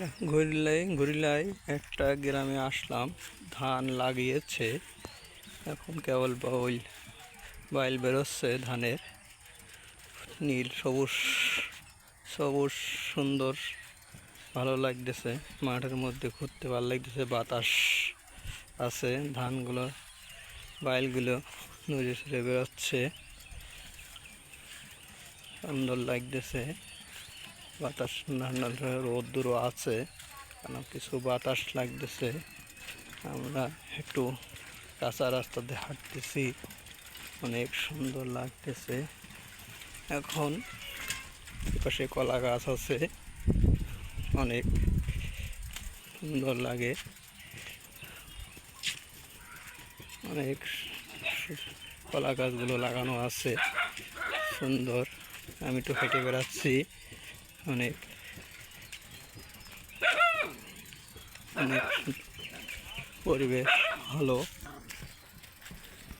একটা ঘুরিলাই একটা গ্রামে আসলাম। ধান লাগিয়েছে, এখন কেবল বাইল বেরোচ্ছে ধানের। নীল সবুজ সবুজ সুন্দর, ভালো লাগতেছে। মাঠের মধ্যে ঘুরতে ভালো লাগতেছে, বাতাস আছে। ধানগুলো বাইলগুলো নড়ে সরে বেরোচ্ছে, সুন্দর লাগতেছে। বাতাস রোদ্দুরও আছে, কেন কিছু বাতাস লাগতেছে। আমরা একটু কাঁচা রাস্তাতে হাঁটতেছি, অনেক সুন্দর লাগতেছে। এখন পাশে কলা গাছ আছে, অনেক সুন্দর লাগে। অনেক কলা গাছগুলো লাগানো আছে, সুন্দর। আমি একটু হেঁটে বেড়াচ্ছি, অনেক অনেক পরিবেশ ভালো।